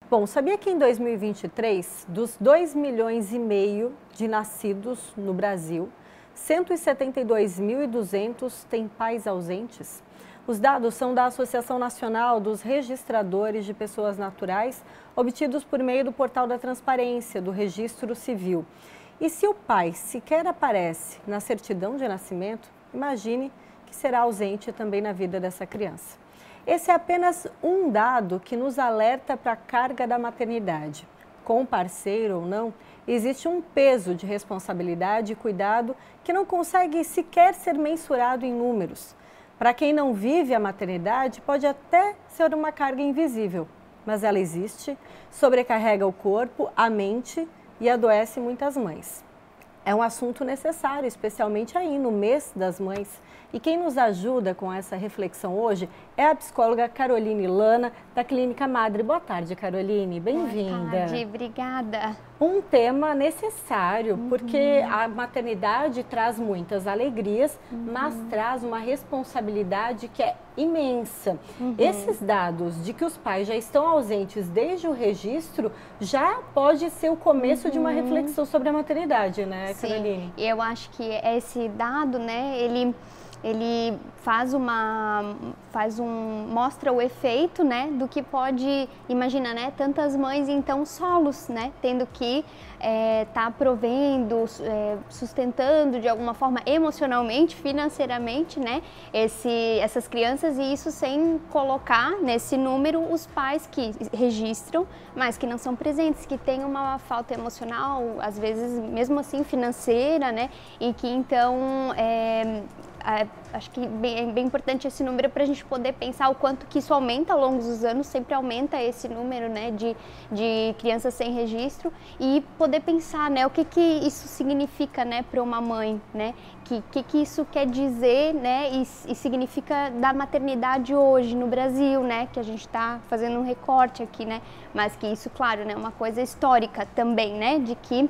Bom, sabia que em 2023, dos 2,5 milhões de nascidos no Brasil, 172.200 têm pais ausentes? Os dados são da Associação Nacional dos Registradores de Pessoas Naturais, obtidos por meio do Portal da Transparência, do Registro Civil. E se o pai sequer aparece na certidão de nascimento, imagine que será ausente também na vida dessa criança. Esse é apenas um dado que nos alerta para a carga da maternidade. Com parceiro ou não, existe um peso de responsabilidade e cuidado que não consegue sequer ser mensurado em números. Para quem não vive a maternidade, pode até ser uma carga invisível, mas ela existe, sobrecarrega o corpo, a mente e adoece muitas mães. É um assunto necessário, especialmente aí no mês das mães. E quem nos ajuda com essa reflexão hoje é a psicóloga Caroline Lana, da Clínica Madre. Boa tarde, Caroline. Bem-vinda. Boa tarde, obrigada. Um tema necessário, porque a maternidade traz muitas alegrias, mas traz uma responsabilidade que é imensa. Esses dados de que os pais já estão ausentes desde o registro, já pode ser o começo de uma reflexão sobre a maternidade, né, Caroline? Sim, eu acho que esse dado, né, ele mostra o efeito, né, do que pode, imagina, né, tantas mães então solos, né, tendo que tá provendo, sustentando de alguma forma emocionalmente, financeiramente, né, essas crianças, e isso sem colocar nesse número os pais que registram, mas que não são presentes, que têm uma falta emocional, às vezes mesmo assim financeira, né, e que então acho que é bem importante esse número para a gente poder pensar o quanto que isso aumenta ao longo dos anos, sempre aumenta esse número, né, de crianças sem registro, e poder pensar, né, o que isso significa, né, para uma mãe, né, que isso quer dizer, né, e significa da maternidade hoje no Brasil, né, que a gente está fazendo um recorte aqui, né, mas que isso, claro, né, é uma coisa histórica também, né, de que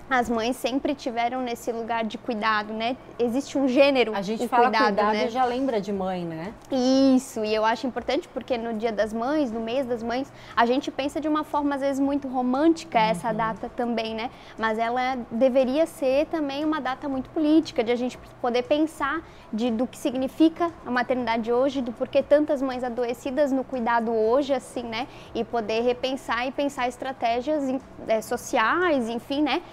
as mães sempre tiveram nesse lugar de cuidado, né? Existe um gênero. A gente fala cuidado, né? E já lembra de mãe, né? Isso, e eu acho importante porque no Dia das Mães, no mês das mães, a gente pensa de uma forma às vezes muito romântica essa data também, né? Mas ela deveria ser também uma data muito política, de a gente poder pensar do que significa a maternidade hoje, do porquê tantas mães adoecidas no cuidado hoje, assim, né? E poder repensar e pensar estratégias sociais, enfim, né?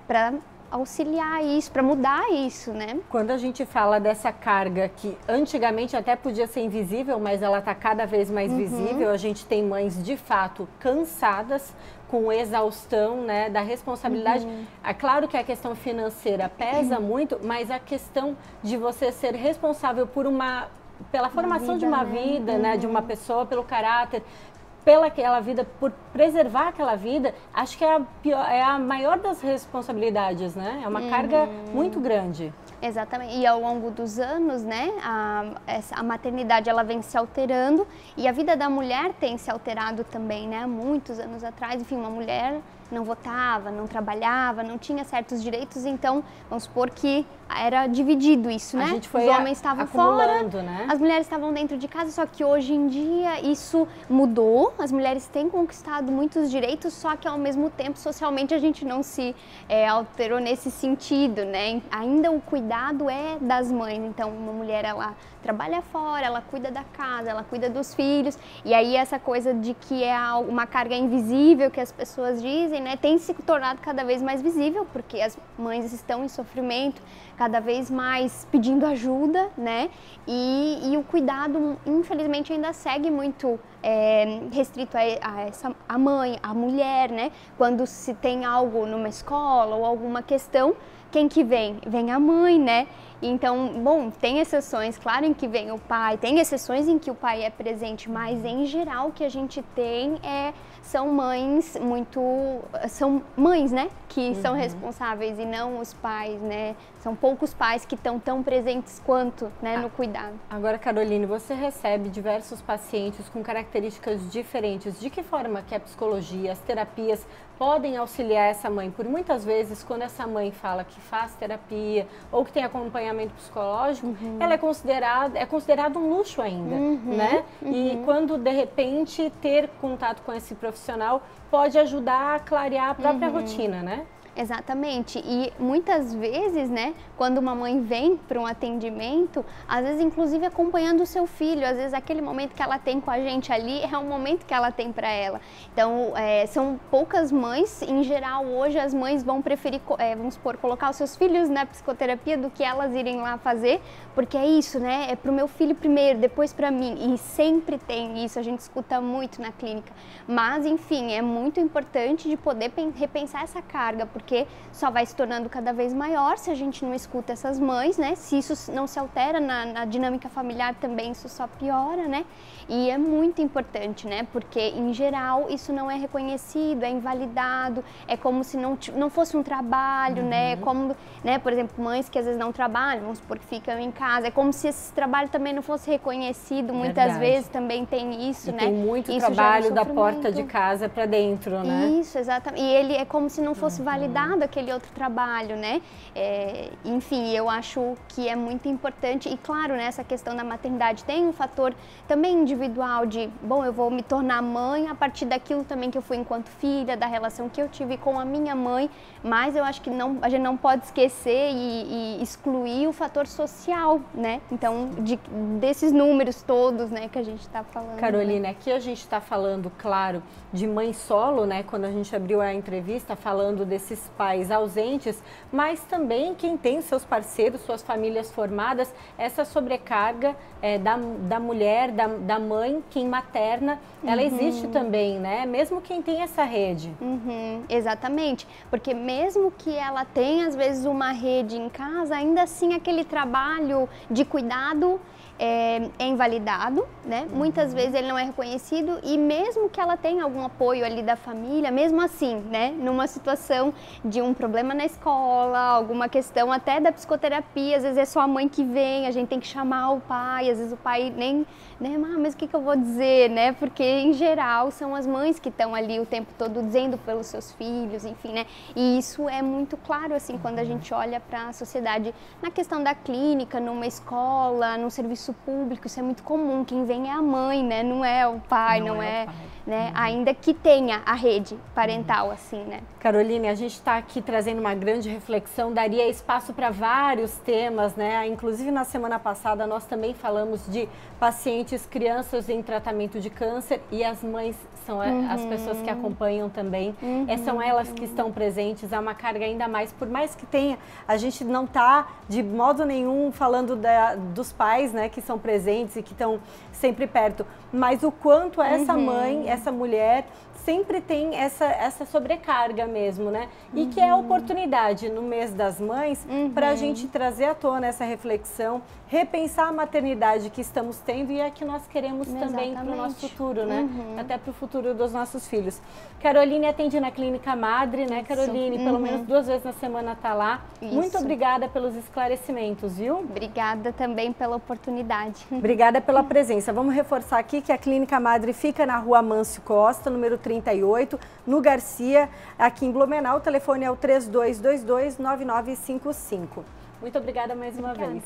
Para auxiliar isso, para mudar isso, né? Quando a gente fala dessa carga que antigamente até podia ser invisível, mas ela está cada vez mais visível, a gente tem mães de fato cansadas, com exaustão, né, da responsabilidade. É claro que a questão financeira pesa muito, mas a questão de você ser responsável pela formação de uma vida, né, de uma pessoa, pelo caráter, pela aquela vida, por preservar aquela vida, acho que é a maior das responsabilidades, né? É uma carga muito grande. Exatamente, e ao longo dos anos, né, a maternidade ela vem se alterando e a vida da mulher tem se alterado também, né? Muitos anos atrás, enfim, uma mulher não votava, não trabalhava, não tinha certos direitos, então vamos supor que era dividido isso, né? A gente foi os homens estavam fora, né? As mulheres estavam dentro de casa, só que hoje em dia isso mudou, as mulheres têm conquistado muitos direitos, só que ao mesmo tempo socialmente a gente não se alterou nesse sentido, né? Ainda o cuidado é das mães, então uma mulher ela trabalha fora, ela cuida da casa, ela cuida dos filhos, e aí essa coisa de que é uma carga invisível que as pessoas dizem, né, tem se tornado cada vez mais visível, porque as mães estão em sofrimento, cada vez mais pedindo ajuda, né, e o cuidado, infelizmente, ainda segue muito restrito a mãe, a mulher, né, quando se tem algo numa escola ou alguma questão, quem que vem? Vem a mãe, né? Então, bom, tem exceções, claro, em que vem o pai, tem exceções em que o pai é presente, mas em geral o que a gente tem são mães, né, que são responsáveis e não os pais, né? São poucos pais que estão tão presentes quanto, né, no cuidado. Agora, Caroline, você recebe diversos pacientes com características diferentes. De que forma que a psicologia, as terapias podem auxiliar essa mãe? Por muitas vezes, quando essa mãe fala que faz terapia ou que tem acompanhamento acompanhamento psicológico, ela é considerado um luxo ainda, né? E quando, de repente, ter contato com esse profissional pode ajudar a clarear a própria rotina, né? Exatamente, e muitas vezes, né, quando uma mãe vem para um atendimento, às vezes inclusive acompanhando o seu filho, às vezes aquele momento que ela tem com a gente ali é um momento que ela tem para ela. Então, são poucas mães, em geral hoje as mães vão preferir, vamos supor, colocar os seus filhos na psicoterapia do que elas irem lá fazer, porque é isso, né, é para o meu filho primeiro, depois para mim, e sempre tem isso, a gente escuta muito na clínica. Mas, enfim, é muito importante de poder repensar essa carga, porque só vai se tornando cada vez maior se a gente não escuta essas mães, né? Se isso não se altera na dinâmica familiar também, isso só piora, né? E é muito importante, né? Porque, em geral, isso não é reconhecido, é invalidado, é como se não fosse um trabalho, né? É como, né? Por exemplo, mães que às vezes não trabalham, vamos supor que ficam em casa, é como se esse trabalho também não fosse reconhecido, muitas vezes também tem isso, né? Tem muito isso trabalho da porta de casa para dentro, né? Isso, exatamente. E ele é como se não fosse validado aquele outro trabalho, né? Enfim, eu acho que é muito importante e claro, né, essa questão da maternidade tem um fator também individual de, bom, eu vou me tornar mãe a partir daquilo também que eu fui enquanto filha, da relação que eu tive com a minha mãe, mas eu acho que a gente não pode esquecer e excluir o fator social, né? Então, desses números todos, né, que a gente está falando. Carolina, né? Aqui a gente está falando, claro, de mãe solo, né? Quando a gente abriu a entrevista falando desses pais ausentes, mas também quem tem seus parceiros, suas famílias formadas, essa sobrecarga da mulher, da mãe, quem materna, ela existe também, né? Mesmo quem tem essa rede. Exatamente, porque mesmo que ela tenha às vezes uma rede em casa, ainda assim aquele trabalho de cuidado é invalidado, né? Muitas vezes ele não é reconhecido e mesmo que ela tenha algum apoio ali da família, mesmo assim, né? Numa situação de um problema na escola, alguma questão até da psicoterapia, às vezes é só a mãe que vem, a gente tem que chamar o pai, às vezes o pai nem, né? Mas o que eu vou dizer, né? Porque em geral são as mães que estão ali o tempo todo dizendo pelos seus filhos, enfim, né? E isso é muito claro, assim, quando a gente olha para a sociedade na questão da clínica, numa escola, num serviço público, isso é muito comum, quem vem é a mãe, né? Não é o pai, não é, né? Ainda que tenha a rede parental, assim, né? Caroline, a gente está aqui trazendo uma grande reflexão, daria espaço para vários temas, né? Inclusive na semana passada nós também falamos de pacientes, crianças em tratamento de câncer e as mães são as pessoas que acompanham também, são elas que estão presentes, há uma carga ainda mais, por mais que tenha, a gente não está de modo nenhum falando dos pais, né, que são presentes e que estão sempre perto, mas o quanto essa mãe, essa mulher sempre tem essa sobrecarga mesmo, né? E que é a oportunidade no mês das mães para a gente trazer à tona essa reflexão, repensar a maternidade que estamos tendo e a que nós queremos também para o nosso futuro, né? Até para o futuro dos nossos filhos. Caroline atende na Clínica Madre, né, Caroline? Pelo menos 2 vezes na semana está lá. Muito obrigada pelos esclarecimentos, viu? Obrigada também pela oportunidade. Obrigada pela presença. Vamos reforçar aqui que a Clínica Madre fica na Rua Mâncio Costa, número 38, no Garcia, aqui em Blumenau. O telefone é o 3222-9955. Muito obrigada mais uma vez.